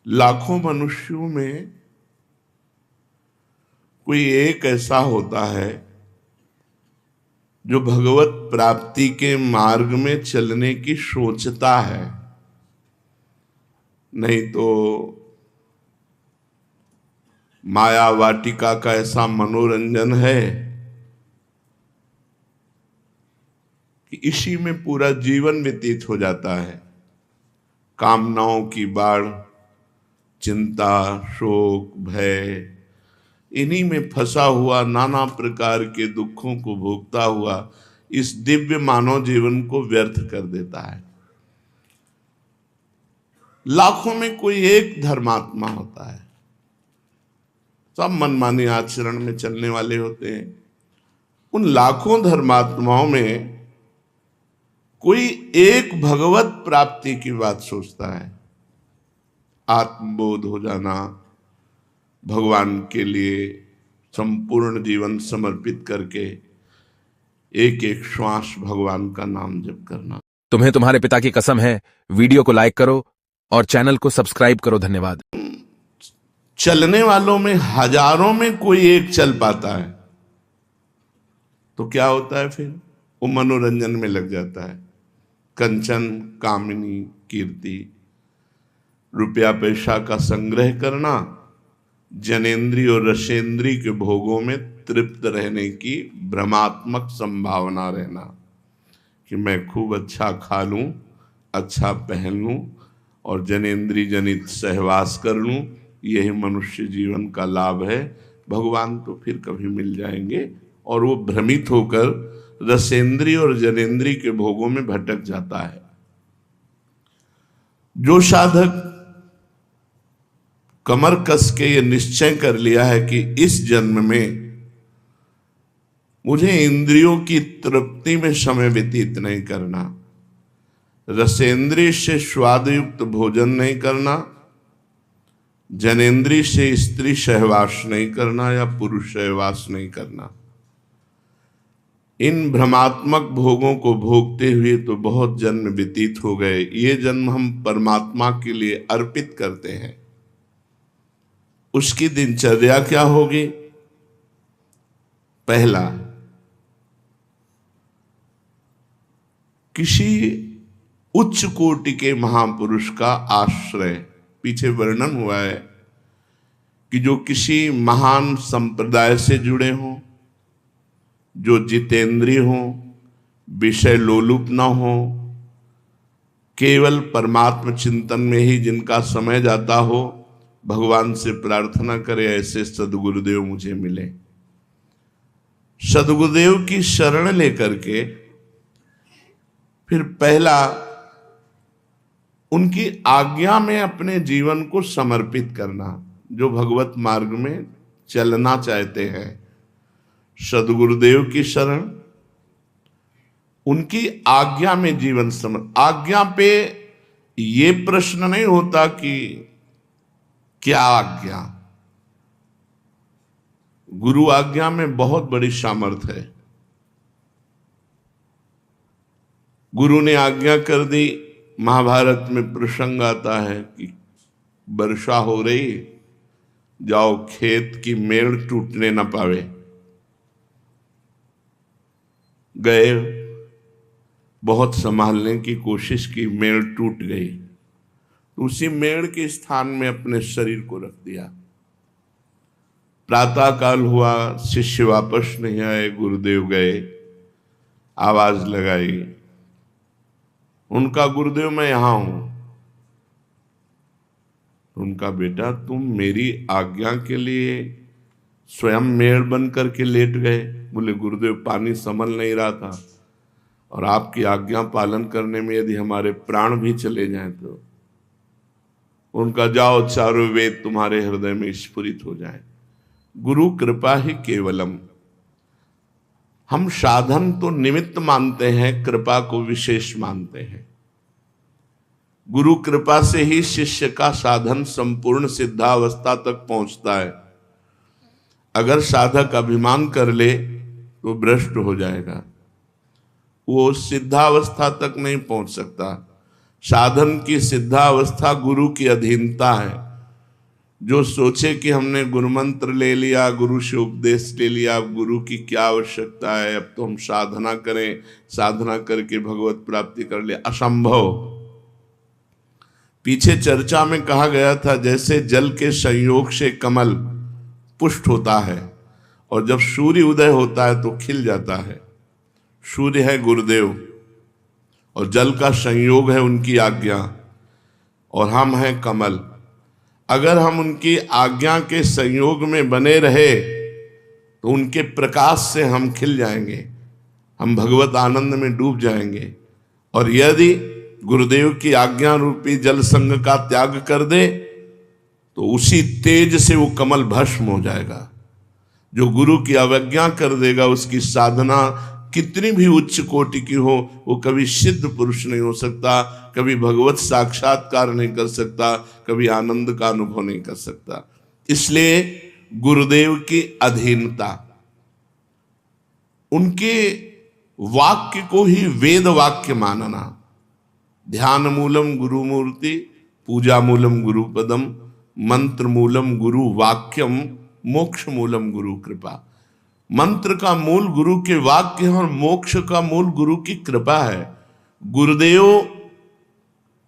लाखों मनुष्यों में कोई एक ऐसा होता है जो भगवत प्राप्ति के मार्ग में चलने की सोचता है। नहीं तो माया वाटिका का ऐसा मनोरंजन है कि इसी में पूरा जीवन व्यतीत हो जाता है। कामनाओं की बाढ़, चिंता, शोक, भय, इन्हीं में फंसा हुआ नाना प्रकार के दुखों को भोगता हुआ इस दिव्य मानव जीवन को व्यर्थ कर देता है। लाखों में कोई एक धर्मात्मा होता है, सब मनमानी आचरण में चलने वाले होते हैं। उन लाखों धर्मात्माओं में कोई एक भगवत प्राप्ति की बात सोचता है। आत्मबोध हो जाना, भगवान के लिए संपूर्ण जीवन समर्पित करके एक एक श्वास भगवान का नाम जप करना। तुम्हें तुम्हारे पिता की कसम है, वीडियो को लाइक करो और चैनल को सब्सक्राइब करो। धन्यवाद। चलने वालों में हजारों में कोई एक चल पाता है तो क्या होता है? फिर वो मनोरंजन में लग जाता है। कंचन, कामिनी, कीर्ति, रुपया पैसा का संग्रह करना, जनेन्द्रीय और रसेंद्रीय के भोगों में तृप्त रहने की भ्रमात्मक संभावना रहना कि मैं खूब अच्छा खा लूं, अच्छा पहन लूं और जनेन्द्रीय जनित सहवास कर लूं, यही मनुष्य जीवन का लाभ है। भगवान तो फिर कभी मिल जाएंगे। और वो भ्रमित होकर रसेंद्रीय और जनेन्द्रीय के भोगों में भटक जाता है। जो साधक कमर कस के ये निश्चय कर लिया है कि इस जन्म में मुझे इंद्रियों की तृप्ति में समय व्यतीत नहीं करना, रसेंद्रिय से स्वादयुक्त भोजन नहीं करना, जनेन्द्रिय से स्त्री सहवास नहीं करना या पुरुष सहवास नहीं करना, इन भ्रमात्मक भोगों को भोगते हुए तो बहुत जन्म व्यतीत हो गए। ये जन्म हम परमात्मा के लिए अर्पित करते हैं। उसकी दिनचर्या क्या होगी? पहला, किसी उच्च कोटि के महापुरुष का आश्रय। पीछे वर्णन हुआ है कि जो किसी महान संप्रदाय से जुड़े हों, जो जितेंद्रिय हों, विषय लोलुप न हो, केवल परमात्म चिंतन में ही जिनका समय जाता हो, भगवान से प्रार्थना करे ऐसे सदगुरुदेव मुझे मिले। सदगुरुदेव की शरण लेकर के फिर पहला उनकी आज्ञा में अपने जीवन को समर्पित करना। जो भगवत मार्ग में चलना चाहते हैं, सदगुरुदेव की शरण, उनकी आज्ञा में जीवन आज्ञा पे ये प्रश्न नहीं होता कि क्या आज्ञा। गुरु आज्ञा में बहुत बड़ी सामर्थ्य है। गुरु ने आज्ञा कर दी। महाभारत में प्रसंग आता है कि वर्षा हो रही, जाओ खेत की मेड़ टूटने न पावे। गए, बहुत संभालने की कोशिश की, मेड़ टूट गई। उसी मेड़ के स्थान में अपने शरीर को रख दिया। प्रातः काल हुआ, शिष्य वापस नहीं आए, गुरुदेव गए, आवाज लगाई, उनका गुरुदेव मैं यहां हूं। उनका बेटा तुम मेरी आज्ञा के लिए स्वयं मेड़ बन करके लेट गए। बोले गुरुदेव पानी संभल नहीं रहा था और आपकी आज्ञा पालन करने में यदि हमारे प्राण भी चले जाएं तो। उनका जाओ चारों वेद तुम्हारे हृदय में स्फुरित हो जाए। गुरु कृपा ही केवलम। हम साधन तो निमित्त मानते हैं, कृपा को विशेष मानते हैं। गुरु कृपा से ही शिष्य का साधन संपूर्ण सिद्धावस्था तक पहुंचता है। अगर साधक अभिमान कर ले तो भ्रष्ट हो जाएगा, वो सिद्धावस्था तक नहीं पहुंच सकता। साधन की सिद्धावस्था गुरु की अधीनता है। जो सोचे कि हमने गुरु मंत्र ले लिया, गुरु से उपदेश ले लिया, अब गुरु की क्या आवश्यकता है, अब तो हम साधना करें, साधना करके भगवत प्राप्ति कर ले, असंभव। पीछे चर्चा में कहा गया था जैसे जल के संयोग से कमल पुष्ट होता है और जब सूर्य उदय होता है तो खिल जाता है। सूर्य है गुरुदेव और जल का संयोग है उनकी आज्ञा, और हम हैं कमल। अगर हम उनकी आज्ञा के संयोग में बने रहे तो उनके प्रकाश से हम खिल जाएंगे, हम भगवत आनंद में डूब जाएंगे। और यदि गुरुदेव की आज्ञा रूपी जल संग का त्याग कर दे तो उसी तेज से वो कमल भस्म हो जाएगा। जो गुरु की अवज्ञा कर देगा उसकी साधना कितनी भी उच्च कोटि की हो, वो कभी सिद्ध पुरुष नहीं हो सकता, कभी भगवत साक्षात्कार नहीं कर सकता, कभी आनंद का अनुभव नहीं कर सकता। इसलिए गुरुदेव की अधीनता, उनके वाक्य को ही वेद वाक्य मानना। ध्यान मूलम गुरु मूर्ति, पूजा मूलम गुरु पदम, मंत्र मूलम गुरु वाक्यम, मोक्ष मूलम गुरु कृपा। मंत्र का मूल गुरु के वाक्य है और मोक्ष का मूल गुरु की कृपा है। गुरुदेव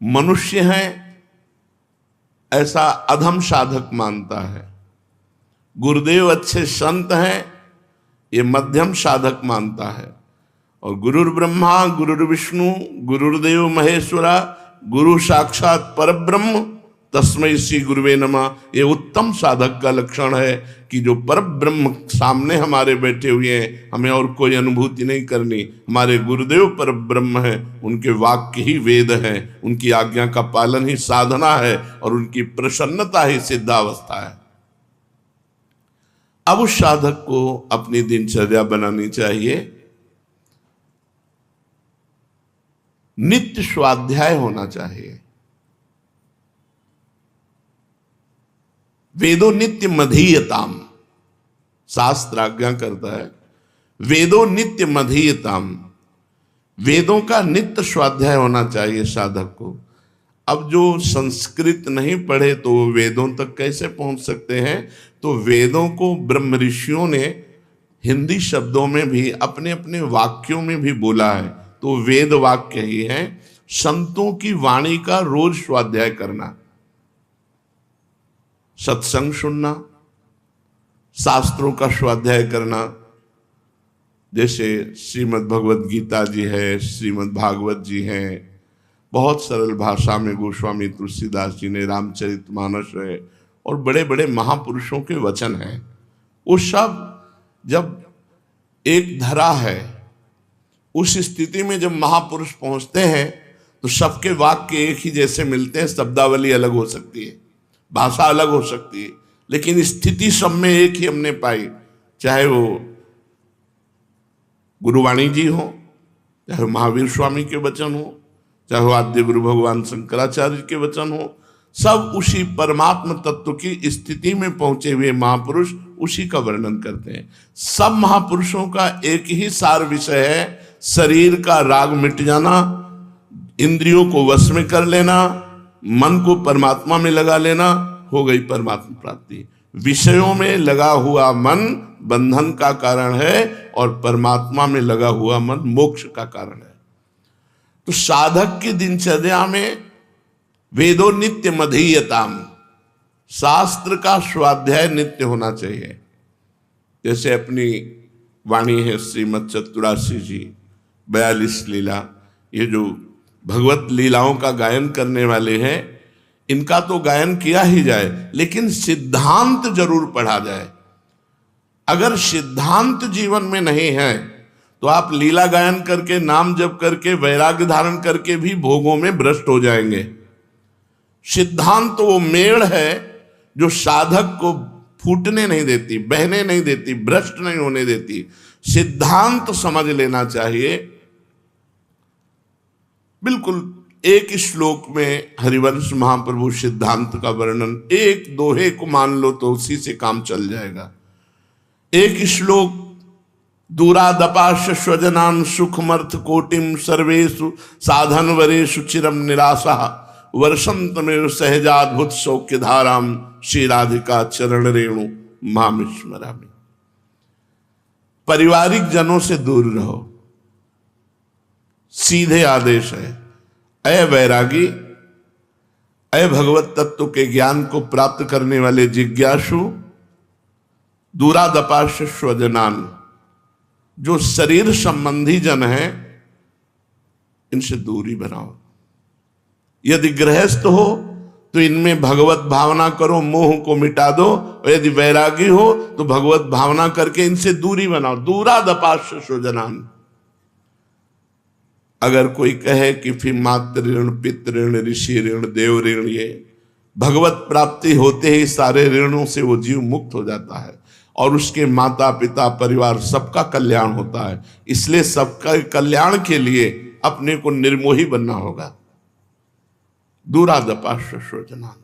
मनुष्य हैं ऐसा अधम साधक मानता है, गुरुदेव अच्छे संत हैं ये मध्यम साधक मानता है, और गुरुर ब्रह्मा गुरुर्विष्णु गुरुर्देव महेश्वरा गुरु साक्षात परब्रह्म तस्मै श्री गुरुवे नमः, ये उत्तम साधक का लक्षण है कि जो परब्रह्म सामने हमारे बैठे हुए हैं, हमें और कोई अनुभूति नहीं करनी, हमारे गुरुदेव परब्रह्म हैं, उनके वाक्य ही वेद हैं, उनकी आज्ञा का पालन ही साधना है और उनकी प्रसन्नता ही सिद्धावस्था है। अब उस साधक को अपनी दिनचर्या बनानी चाहिए, नित्य स्वाध्याय होना चाहिए। वेदो नित्य मधीयताम, शास्त्र आज्ञा करता है वेदो नित्य मधीयताम, वेदों का नित्य स्वाध्याय होना चाहिए साधक को। अब जो संस्कृत नहीं पढ़े तो वेदों तक कैसे पहुंच सकते हैं? तो वेदों को ब्रह्म ऋषियों ने हिंदी शब्दों में भी अपने अपने वाक्यों में भी बोला है, तो वेद वाक्य ही है। संतों की वाणी का रोज स्वाध्याय करना, सत्संग सुनना, शास्त्रों का स्वाध्याय करना, जैसे श्रीमद् भगवत गीता जी है, श्रीमद् भागवत जी हैं, बहुत सरल भाषा में गोस्वामी तुलसीदास जी ने रामचरितमानस है, और बड़े बड़े महापुरुषों के वचन हैं। वो सब जब एक धरा है, उस स्थिति में जब महापुरुष पहुंचते हैं तो सबके वाक्य एक ही जैसे मिलते हैं। शब्दावली अलग हो सकती है, भाषा अलग हो सकती है, लेकिन स्थिति सब में एक ही हमने पाई। चाहे वो गुरुवाणी जी हो, चाहे महावीर स्वामी के वचन हो, चाहे वो आद्य गुरु भगवान शंकराचार्य के वचन हो, सब उसी परमात्म तत्व की स्थिति में पहुंचे हुए महापुरुष उसी का वर्णन करते हैं। सब महापुरुषों का एक ही सार विषय है, शरीर का राग मिट जाना, इंद्रियों को वश में कर लेना, मन को परमात्मा में लगा लेना, हो गई परमात्मा प्राप्ति। विषयों में लगा हुआ मन बंधन का कारण है और परमात्मा में लगा हुआ मन मोक्ष का कारण है। तो साधक की दिनचर्या में वेदो नित्य मधीयताम, शास्त्र का स्वाध्याय नित्य होना चाहिए। जैसे अपनी वाणी है श्रीमद् चतुरासी जी, 42 लीला, ये जो भगवत लीलाओं का गायन करने वाले हैं, इनका तो गायन किया ही जाए, लेकिन सिद्धांत जरूर पढ़ा जाए। अगर सिद्धांत जीवन में नहीं है तो आप लीला गायन करके, नाम जप करके, वैराग्य धारण करके भी भोगों में भ्रष्ट हो जाएंगे। सिद्धांत तो वो मेड़ है जो साधक को फूटने नहीं देती, बहने नहीं देती, भ्रष्ट नहीं होने देती। सिद्धांत समझ लेना चाहिए। बिल्कुल एक श्लोक में हरिवंश महाप्रभु सिद्धांत का वर्णन, एक दोहे को मान लो तो उसी से काम चल जाएगा। एक श्लोक, दूरादपाश स्वजनान सुखमर्थ कोटिम सर्वेषु साधन वरेषु चिरम निराशा वर्षंत में सहजाद्भुत सौख्य धाराम श्री राधिका चरण रेणु मामिस्मरामि। पारिवारिक जनों से दूर रहो, सीधे आदेश है। अय वैरागी, अय भगवत तत्व के ज्ञान को प्राप्त करने वाले जिज्ञासु, दूरादपाश स्वजनान, जो शरीर संबंधी जन है इनसे दूरी बनाओ। यदि गृहस्थ हो तो इनमें भगवत भावना करो, मोह को मिटा दो, और यदि वैरागी हो तो भगवत भावना करके इनसे दूरी बनाओ। दूरादपाश स्वजनान। अगर कोई कहे कि फिर मातृ ऋण, पितृ ऋण, ऋषि ऋण, देव ऋण, ये भगवत प्राप्ति होते ही सारे ऋणों से वो जीव मुक्त हो जाता है और उसके माता पिता परिवार सबका कल्याण होता है। इसलिए सबका कल्याण के लिए अपने को निर्मोही बनना होगा। दूरादपाश स्वजनान।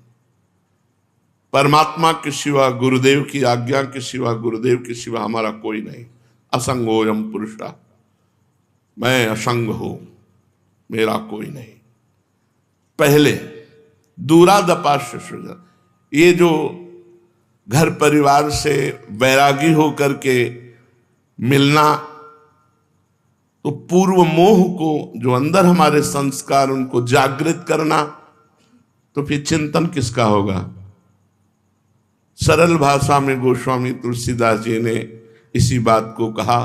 परमात्मा के सिवा, गुरुदेव की आज्ञा के सिवा, गुरुदेव के सिवा हमारा कोई नहीं। असंगोयम पुरुषा, मैं असंग हूं, मेरा कोई नहीं। पहले दूरादपाश स्वजन, ये जो घर परिवार से वैरागी होकर के मिलना, तो पूर्व मोह को जो अंदर हमारे संस्कार उनको जागृत करना, तो फिर चिंतन किसका होगा। सरल भाषा में गोस्वामी तुलसीदास जी ने इसी बात को कहा।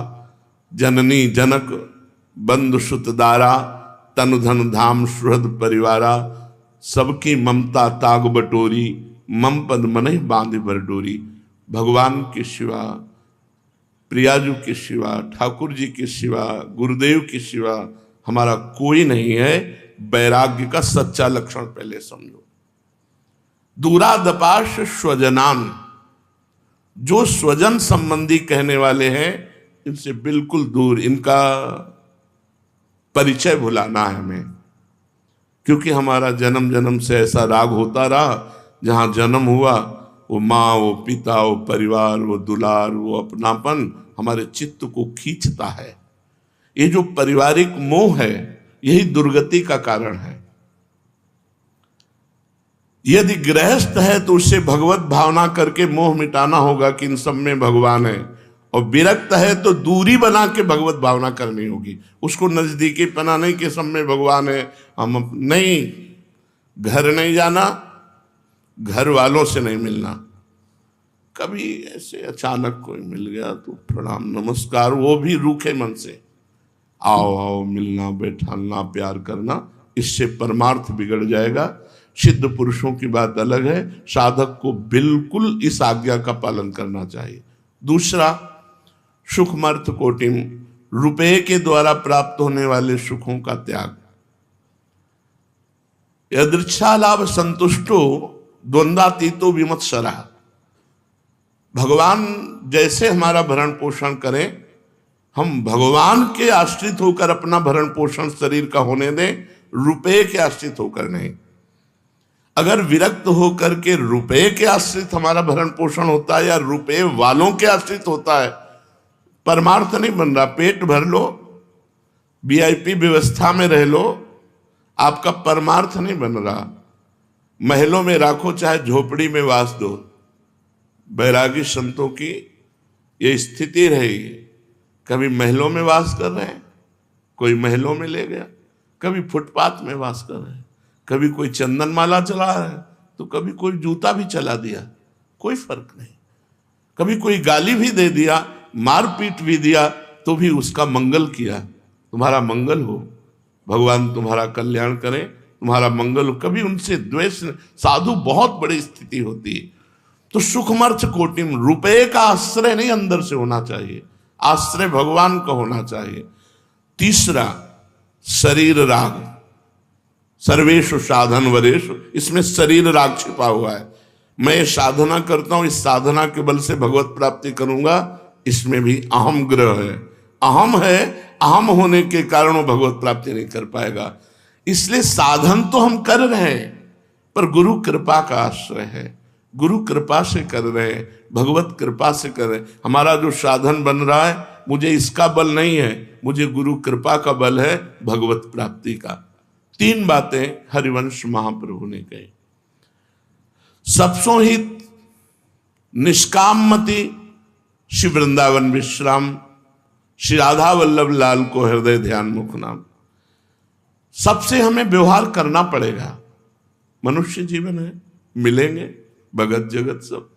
जननी जनक बंधु सुत दारा, तनु धन धाम सुहृद परिवारा, सबकी ममता ताग बटोरी, मम पद मनहि बांधे भर डोरी। भगवान के सिवा, प्रियाजू के सिवा, ठाकुर जी के सिवा, गुरुदेव के सिवा हमारा कोई नहीं है। वैराग्य का सच्चा लक्षण पहले समझो। दूरादपाश स्वजनान, जो स्वजन संबंधी कहने वाले हैं इनसे बिल्कुल दूर, इनका परिचय भुलाना है हमें। क्योंकि हमारा जन्म जन्म से ऐसा राग होता रहा, जहां जन्म हुआ वो माँ, वो पिता, वो परिवार, वो दुलार, वो अपनापन हमारे चित्त को खींचता है। ये जो पारिवारिक मोह है यही दुर्गति का कारण है। यदि गृहस्थ है तो उससे भगवत भावना करके मोह मिटाना होगा कि इन सब में भगवान है, और विरक्त है तो दूरी बना के भगवत भावना करनी होगी। उसको नजदीकी पना नहीं कि सब में भगवान है, हम नहीं, घर नहीं जाना, घर वालों से नहीं मिलना। कभी ऐसे अचानक कोई मिल गया तो प्रणाम नमस्कार, वो भी रूखे मन से, आओ आओ, मिलना बैठाना प्यार करना, इससे परमार्थ बिगड़ जाएगा। सिद्ध पुरुषों की बात अलग है, साधक को बिल्कुल इस आज्ञा का पालन करना चाहिए। दूसरा, सुखमर्थ कोटिम, रुपये के द्वारा प्राप्त होने वाले सुखों का त्याग। यदृच्छा लाभ संतुष्टो द्वंद्वातीतो विमत्सरा। भगवान जैसे हमारा भरण पोषण करें, हम भगवान के आश्रित होकर अपना भरण पोषण शरीर का होने दें, रुपये के आश्रित होकर नहीं। अगर विरक्त होकर के रुपये के आश्रित हमारा भरण पोषण होता है या रुपये वालों के आश्रित होता है, परमार्थ नहीं बन रहा। पेट भर लो, वीआईपी व्यवस्था में रह लो, आपका परमार्थ नहीं बन रहा। महलों में राखो चाहे झोपड़ी में वास दो। बैरागी संतों की ये स्थिति रहेगी। कभी महलों में वास कर रहे हैं, कोई महलों में ले गया, कभी फुटपाथ में वास कर रहे हैं, कभी कोई चंदन माला चला रहा है तो कभी कोई जूता भी चला दिया, कोई फर्क नहीं। कभी कोई गाली भी दे दिया, मारपीट भी दिया, तो भी उसका मंगल किया। तुम्हारा मंगल हो, भगवान तुम्हारा कल्याण करें, तुम्हारा मंगल हो। कभी उनसे द्वेष, साधु बहुत बड़ी स्थिति होती है। तो सुखमर्थ कोटिम, रुपये का आश्रय नहीं अंदर से होना चाहिए, आश्रय भगवान का होना चाहिए। तीसरा, शरीर राग, सर्वेषु साधन वरेषु, इसमें शरीर राग छिपा हुआ है। मैं साधना करता हूं, इस साधना के बल से भगवत प्राप्ति करूंगा, इसमें भी अहम ग्रह है। अहम है, अहम होने के कारण वो भगवत प्राप्ति नहीं कर पाएगा। इसलिए साधन तो हम कर रहे हैं, पर गुरु कृपा का आश्रय है। गुरु कृपा से कर रहे हैं, भगवत कृपा से कर रहे हैं। हमारा जो साधन बन रहा है, मुझे इसका बल नहीं है, मुझे गुरु कृपा का बल है, भगवत प्राप्ति का। 3 बातें हरिवंश महाप्रभु ने कही। सबसो हित निष्कामति श्री वृंदावन विश्राम, श्री राधा वल्लभ लाल को हृदय ध्यान मुख नाम। सबसे हमें व्यवहार करना पड़ेगा। मनुष्य जीवन है, मिलेंगे भगत जगत सब,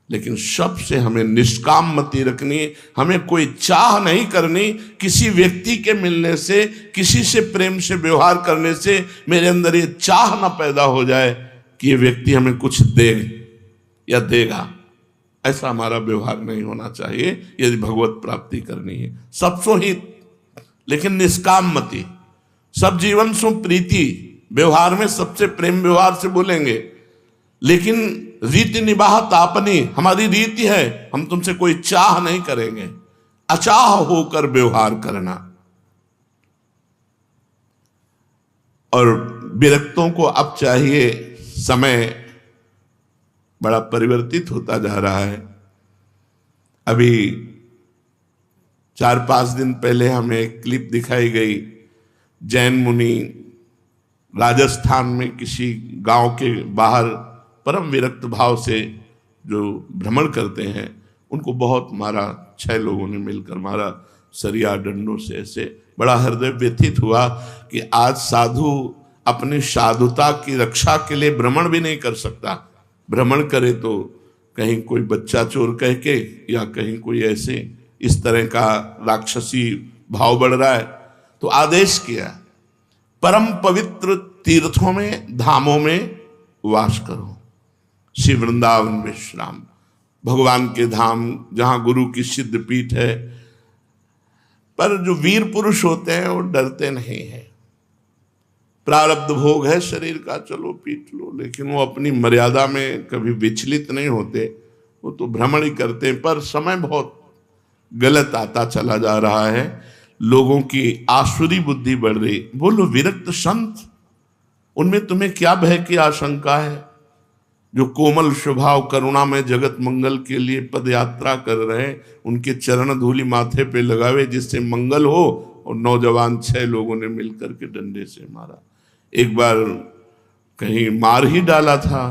लेकिन सबसे हमें निष्काम मति रखनी है। हमें कोई चाह नहीं करनी किसी व्यक्ति के मिलने से, किसी से प्रेम से व्यवहार करने से मेरे अंदर ये चाह ना पैदा हो जाए कि ये व्यक्ति हमें कुछ दे या देगा। ऐसा हमारा व्यवहार नहीं होना चाहिए यदि भगवत प्राप्ति करनी है। सबसो हित, लेकिन निष्काम मति। सब जीवन सो प्रीति, व्यवहार में सबसे प्रेम व्यवहार से बोलेंगे, लेकिन रीति निभात आपनी, हमारी रीति है, हम तुमसे कोई चाह नहीं करेंगे। अचाह होकर व्यवहार करना। और विरक्तों को अब चाहिए, समय बड़ा परिवर्तित होता जा रहा है। अभी 4-5 दिन पहले हमें एक क्लिप दिखाई गई, जैन मुनि राजस्थान में किसी गांव के बाहर परम विरक्त भाव से जो भ्रमण करते हैं, उनको बहुत मारा, 6 लोगों ने मिलकर मारा सरिया डंडों से। ऐसे बड़ा हृदय व्यथित हुआ कि आज साधु अपनी साधुता की रक्षा के लिए भ्रमण भी नहीं कर सकता। भ्रमण करे तो कहीं कोई बच्चा चोर कह के, या कहीं कोई ऐसे इस तरह का राक्षसी भाव बढ़ रहा है। तो आदेश किया, परम पवित्र तीर्थों में, धामों में वास करो, श्री वृंदावन विश्राम, भगवान के धाम जहां गुरु की सिद्ध पीठ है। पर जो वीर पुरुष होते हैं वो डरते नहीं है। प्रारब्ध भोग है शरीर का, चलो पीट लो, लेकिन वो अपनी मर्यादा में कभी विचलित नहीं होते। वो तो भ्रमण ही करते हैं। पर समय बहुत गलत आता चला जा रहा है, लोगों की आसुरी बुद्धि बढ़ रही। बोलो विरक्त संत, उनमें तुम्हें क्या भय की आशंका है? जो कोमल स्वभाव करुणा में जगत मंगल के लिए पद यात्रा कर रहे हैं, उनके चरण धूलि माथे पे लगावे जिससे मंगल हो। और नौजवान 6 लोगों ने मिलकर के डंडे से मारा। एक बार कहीं मार ही डाला था,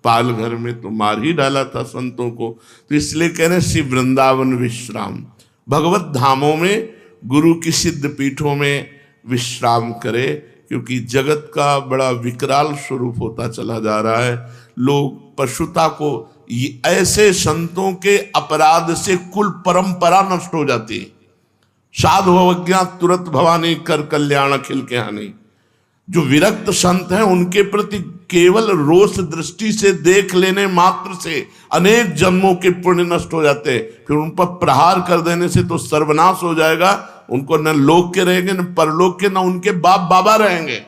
पाल घर में तो मार ही डाला था संतों को। तो इसलिए कह रहे श्री वृंदावन विश्राम, भगवत धामों में, गुरु की सिद्ध पीठों में विश्राम करे, क्योंकि जगत का बड़ा विकराल स्वरूप होता चला जा रहा है। लोग पशुता को, ऐसे संतों के अपराध से कुल परंपरा नष्ट हो जाती है। साधु अवज्ञा तुरंत भवानी, कर कल्याण अखिल के हानि। जो विरक्त संत हैं उनके प्रति केवल रोष दृष्टि से देख लेने मात्र से अनेक जन्मों के पुण्य नष्ट हो जाते हैं। फिर उन पर प्रहार कर देने से तो सर्वनाश हो जाएगा। उनको न लोक के रहेंगे, न परलोक के, न उनके बाप बाबा रहेंगे।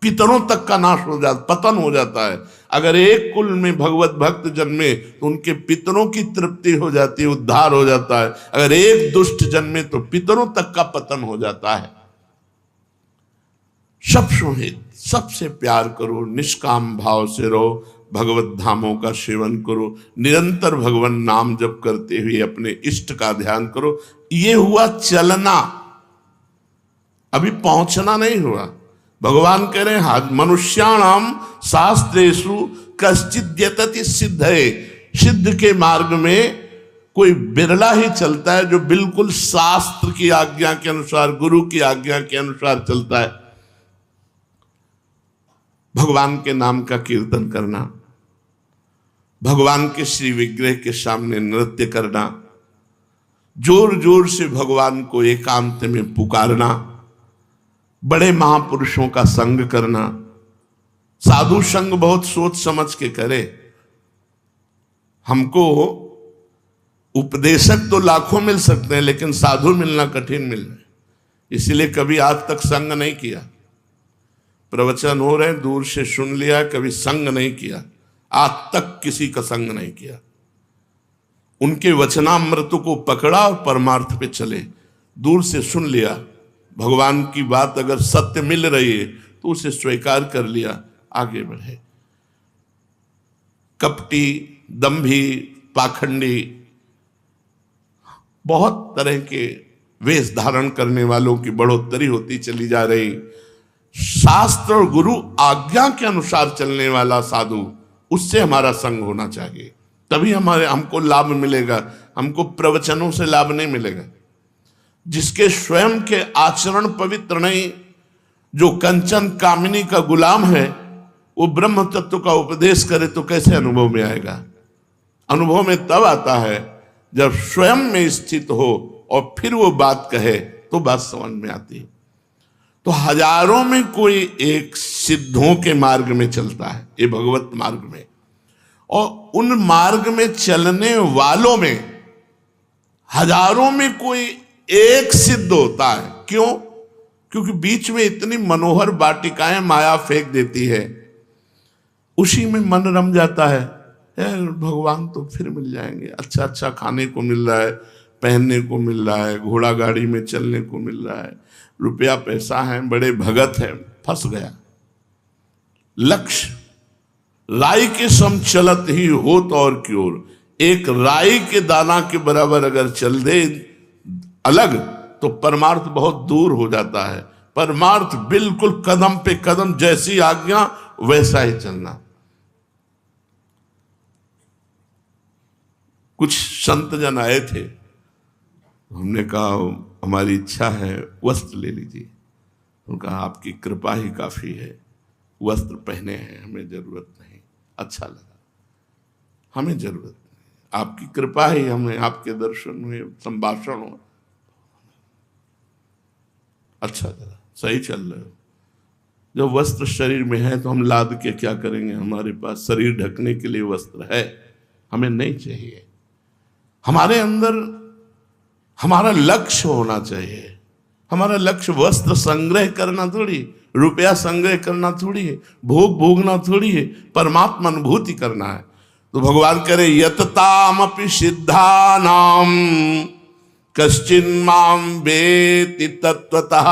पितरों तक का नाश हो जाता, पतन हो जाता है। अगर एक कुल में भगवत भक्त जन्मे तो उनके पितरों की तृप्ति हो जाती है, उद्धार हो जाता है। अगर एक दुष्ट जन्मे तो पितरों तक का पतन हो जाता है। सब सुहित, सबसे प्यार करो, निष्काम भाव से रहो, भगवत धामों का सेवन करो, निरंतर भगवान नाम जप करते हुए अपने इष्ट का ध्यान करो। ये हुआ चलना, अभी पहुंचना नहीं हुआ। भगवान कह रहे हैं मनुष्याणाम शास्त्रेषु कश्चिद् यतति सिद्धये। सिद्ध के मार्ग में कोई बिरला ही चलता है जो बिल्कुल शास्त्र की आज्ञा के अनुसार, गुरु की आज्ञा के अनुसार चलता है। भगवान के नाम का कीर्तन करना, भगवान के श्री विग्रह के सामने नृत्य करना, जोर जोर से भगवान को एकांत में पुकारना, बड़े महापुरुषों का संग करना। साधु संग बहुत सोच समझ के करे। हमको उपदेशक तो लाखों मिल सकते हैं, लेकिन साधु मिलना कठिन मिल रहा है। इसलिए कभी आज तक संग नहीं किया। प्रवचन हो रहे, दूर से सुन लिया, कभी संग नहीं किया। आज तक किसी का संग नहीं किया। उनके वचनामृत को पकड़ा और परमार्थ पे चले। दूर से सुन लिया, भगवान की बात अगर सत्य मिल रही है तो उसे स्वीकार कर लिया, आगे बढ़े। कपटी, दंभी, पाखंडी, बहुत तरह के वेश धारण करने वालों की बढ़ोतरी होती चली जा रही। शास्त्र और गुरु आज्ञा के अनुसार चलने वाला साधु, उससे हमारा संग होना चाहिए, तभी हमको लाभ मिलेगा। हमको प्रवचनों से लाभ नहीं मिलेगा। जिसके स्वयं के आचरण पवित्र नहीं, जो कंचन कामिनी का गुलाम है, वो ब्रह्म तत्व का उपदेश करे तो कैसे अनुभव में आएगा? अनुभव में तब आता है जब स्वयं में स्थित हो और फिर वो बात कहे तो बात समझ में आती है। तो हजारों में कोई एक सिद्धों के मार्ग में चलता है, ये भगवत मार्ग में, और उन मार्ग में चलने वालों में हजारों में कोई एक सिद्ध होता है। क्यों? क्योंकि बीच में इतनी मनोहर वाटिकाएं माया फेंक देती है, उसी में मन रम जाता है। भगवान तो फिर मिल जाएंगे, अच्छा अच्छा खाने को मिल रहा है, पहनने को मिल रहा है, घोड़ा गाड़ी में चलने को मिल रहा है, रुपया पैसा है, बड़े भगत है। फंस गया। लक्ष्य राई के सम चलत ही होत और क्योर, एक राई के दाना के बराबर अगर चल दे अलग तो परमार्थ बहुत दूर हो जाता है। परमार्थ बिल्कुल कदम पे कदम, जैसी आज्ञा वैसा ही चलना। कुछ संत जन आए थे, हमने कहा हमारी इच्छा है वस्त्र ले लीजिए। उनका आपकी कृपा ही काफी है, वस्त्र पहने हैं, हमें जरूरत नहीं। अच्छा लगा, हमें जरूरत नहीं, आपकी कृपा ही हमें, आपके दर्शन हुए, संभाषण हुआ, अच्छा लगा, सही चल रहे हो। जब वस्त्र शरीर में है तो हम लाद के क्या करेंगे? हमारे पास शरीर ढकने के लिए वस्त्र है, हमें नहीं चाहिए। हमारे अंदर हमारा लक्ष्य होना चाहिए। हमारा लक्ष्य वस्त्र संग्रह करना थोड़ी, रुपया संग्रह करना थोड़ी है, भोग भोगना थोड़ी है, परमात्मा अनुभूति करना है। तो भगवान करे यततामपि सिद्धानाम कश्चिन्माम वेति तत्वतः,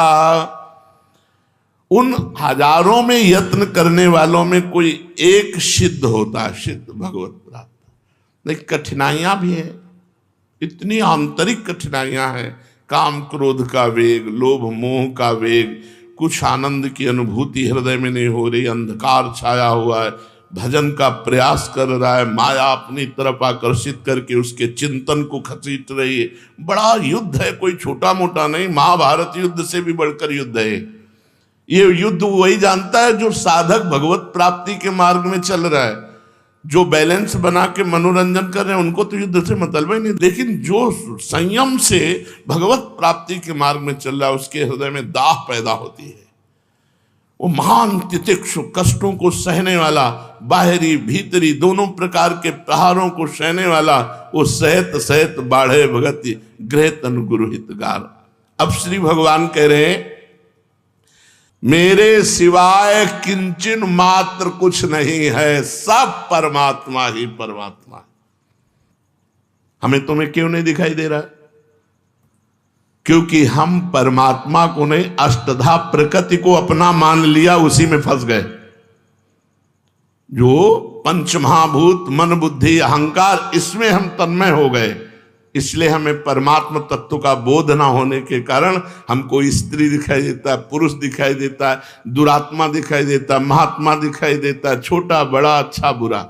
उन हजारों में यत्न करने वालों में कोई एक सिद्ध होता है, सिद्ध भगवत प्राप्त। लेकिन कठिनाइयां भी हैं, इतनी आंतरिक कठिनाइयां हैं, काम क्रोध का वेग, लोभ मोह का वेग, कुछ आनंद की अनुभूति हृदय में नहीं हो रही, अंधकार छाया हुआ है, भजन का प्रयास कर रहा है, माया अपनी तरफ आकर्षित करके उसके चिंतन को खसीट रही है। बड़ा युद्ध है, कोई छोटा मोटा नहीं, महाभारत युद्ध से भी बढ़कर युद्ध है। ये युद्ध वही जानता है जो साधक भगवत प्राप्ति के मार्ग में चल रहा है। जो बैलेंस बना के मनोरंजन कर रहे हैं उनको तो युद्ध से मतलब ही नहीं, लेकिन जो संयम से भगवत प्राप्ति के मार्ग में चल रहा है उसके हृदय में दाह पैदा होती है। वो महान तितिक्षु, कष्टों को सहने वाला, बाहरी भीतरी दोनों प्रकार के प्रहारों को सहने वाला, वो सहत सहत बाढ़े भगति गृह तन गुरु हितगार। अब श्री भगवान कह रहे हैं मेरे सिवाय किंचन मात्र कुछ नहीं है, सब परमात्मा ही परमात्मा है। हमें तुम्हें क्यों नहीं दिखाई दे रहा है? क्योंकि हम परमात्मा को नहीं, अष्टधा प्रकृति को अपना मान लिया, उसी में फंस गए। जो पंच महाभूत मन बुद्धि अहंकार, इसमें हम तन्मय हो गए। इसलिए हमें परमात्मा तत्व का बोध ना होने के कारण हमको स्त्री दिखाई देता है, पुरुष दिखाई देता है, दुरात्मा दिखाई देता है, महात्मा दिखाई देता है, छोटा बड़ा अच्छा बुरा।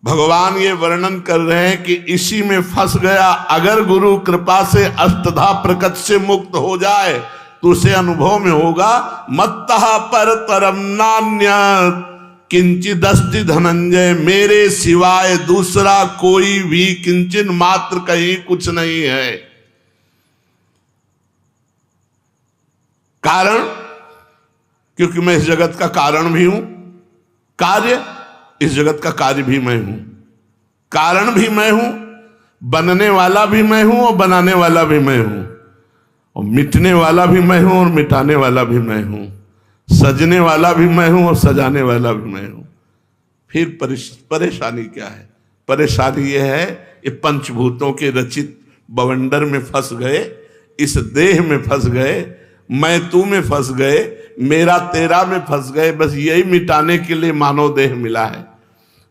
भगवान ये वर्णन कर रहे हैं कि इसी में फंस गया। अगर गुरु कृपा से अष्टधा प्रकृति से मुक्त हो जाए तो उसे अनुभव में होगा मत्तः परतरम नान्यत् किंचिदस्ति धनंजय, मेरे सिवाय दूसरा कोई भी किंचन मात्र कहीं कुछ नहीं है। कारण, क्योंकि मैं इस जगत का कारण भी हूं, कार्य, इस जगत का कार्य भी मैं हूं, कारण भी मैं हूं, बनने वाला भी मैं हूं और बनाने वाला भी मैं हूं, और मिटने वाला भी मैं हूं और मिटाने वाला भी मैं हूं, सजने वाला भी मैं हूं और सजाने वाला भी मैं हूं। फिर परेशानी क्या है? परेशानी यह है ये पंचभूतों के रचित बवंडर में फंस गए, इस देह में फंस गए, मैं तू में फंस गए, मेरा तेरा में फंस गए। बस यही मिटाने के लिए मानव देह मिला है।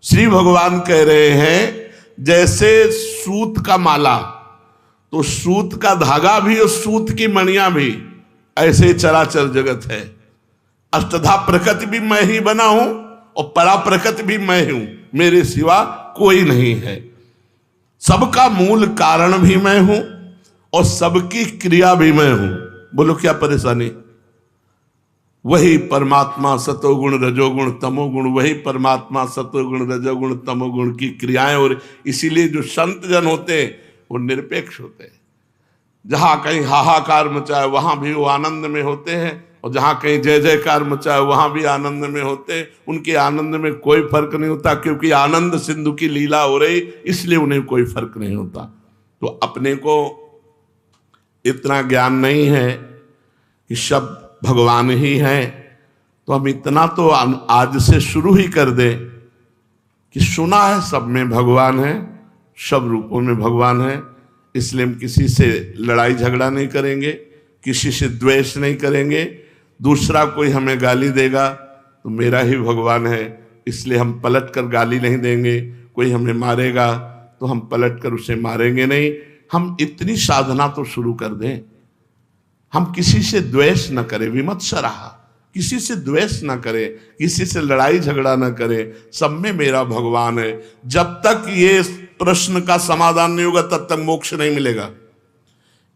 श्री भगवान कह रहे हैं जैसे सूत का माला, तो सूत का धागा भी और सूत की मणियां भी ऐसे चराचर जगत है। अष्टधा प्रकृति भी मैं ही बना हूं और परा प्रकृति भी मैं हूं, मेरे सिवा कोई नहीं है। सबका मूल कारण भी मैं हूं और सबकी क्रिया भी मैं हूं। बोलो क्या परेशानी? वही परमात्मा सतोगुण रजोगुण तमोगुण, वही परमात्मा सतोगुण रजोगुण तमोगुण की क्रियाएं। और इसीलिए जो संत जन होते हैं वो निरपेक्ष होते हैं। जहां कहीं हाहाकार मचाए वहां भी वो आनंद में होते हैं, और जहां कहीं जय जयकार मचाए वहां भी आनंद में होते हैं। उनके आनंद में कोई फर्क नहीं होता, क्योंकि आनंद सिंधु की लीला हो रही, इसलिए उन्हें कोई फर्क नहीं होता। तो अपने को इतना ज्ञान नहीं है कि सब भगवान ही है, तो हम इतना तो आज से शुरू ही कर दें कि सुना है सब में भगवान है, सब रूपों में भगवान है। इसलिए हम किसी से लड़ाई झगड़ा नहीं करेंगे, किसी से द्वेष नहीं करेंगे। दूसरा कोई हमें गाली देगा तो मेरा ही भगवान है, इसलिए हम पलट कर गाली नहीं देंगे। कोई हमें मारेगा तो हम पलट कर उसे मारेंगे नहीं। हम इतनी साधना तो शुरू कर दें, हम किसी से द्वेष न करें, विमत्सराः, किसी से द्वेष न करें, किसी से लड़ाई झगड़ा न करें, सब में मेरा भगवान है। जब तक ये प्रश्न का समाधान नहीं होगा तब तक मोक्ष नहीं मिलेगा।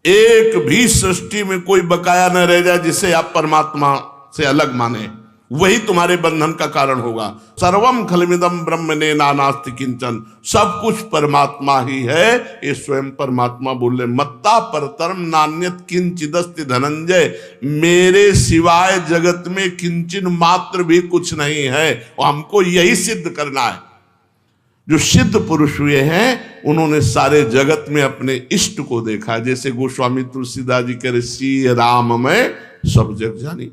एक भी सृष्टि में कोई बकाया न रह जाए जिसे आप परमात्मा से अलग माने, वही तुम्हारे बंधन का कारण होगा। सर्वम खलमिदम ब्रह्मणे नानास्ति किंचन, सब कुछ परमात्मा ही है, ये स्वयं परमात्मा बोले। मत्ता परतरम नान्यत किंचिदस्ति धनंजय, मेरे सिवाय जगत में किंचन मात्र भी कुछ नहीं है, और हमको यही सिद्ध करना है। जो सिद्ध पुरुष हुए हैं उन्होंने सारे जगत में अपने इष्ट को देखा। जैसे गोस्वामी तुलसीदास जी कह रहे, श्री राम में सब जग जानी।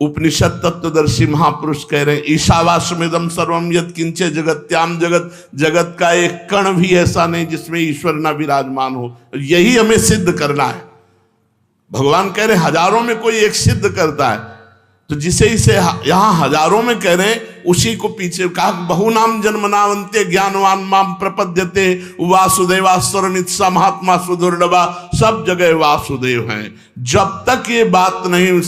उपनिषद तत्वदर्शी महापुरुष कह रहे हैं, ईशावास्यमिदं सर्वम यत् किंचे जगत्याम जगत, जगत का एक कण भी ऐसा नहीं जिसमें ईश्वर ना विराजमान हो। यही हमें सिद्ध करना है। भगवान कह रहे हजारों में कोई एक सिद्ध करता है, तो जिसे इसे यहां हजारों में कह रहे हैं उसी को पीछे कहा, बहुनाम जन्मनावंते ज्ञानवान माम प्रपद्यते वासुदेवास्वरमित स महात्मा सुदुर्लभा, सब जगह वासुदेव हैं। जब तक ये बात नहीं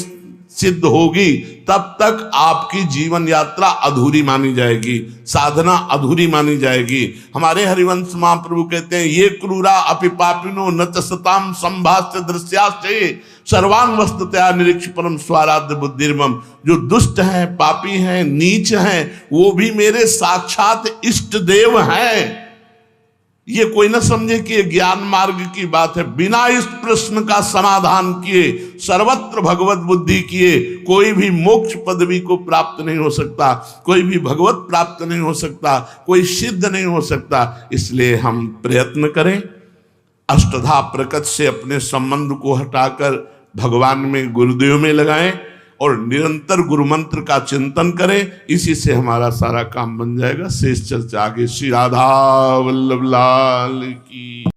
सिद्ध होगी तब तक आपकी जीवन यात्रा अधूरी मानी जाएगी, साधना अधूरी मानी जाएगी। हमारे हरिवंश महाप्रभु कहते हैं, ये क्रूरा अपि पापिनो न च सताम संभाष्य दृश्याश्चये सर्वान वस्तुतया निरीक्ष परम स्वाराध्य बुद्धिर्मम। जो दुष्ट हैं, पापी हैं, नीच हैं, वो भी मेरे साक्षात इष्ट देव हैं। ये कोई ना समझे कि ये ज्ञान मार्ग की बात है। बिना इस प्रश्न का समाधान किए, सर्वत्र भगवत बुद्धि किए, कोई भी मोक्ष पदवी को प्राप्त नहीं हो सकता, कोई भी भगवत प्राप्त नहीं हो सकता, कोई सिद्ध नहीं हो सकता। इसलिए हम प्रयत्न करें, अष्टधा प्रकृति से अपने संबंध को हटाकर भगवान में, गुरुदेव में लगाएं और निरंतर गुरु मंत्र का चिंतन करें। इसी से हमारा सारा काम बन जाएगा। शेष चर्चा आगे। श्री राधा वल्लभ लाल की।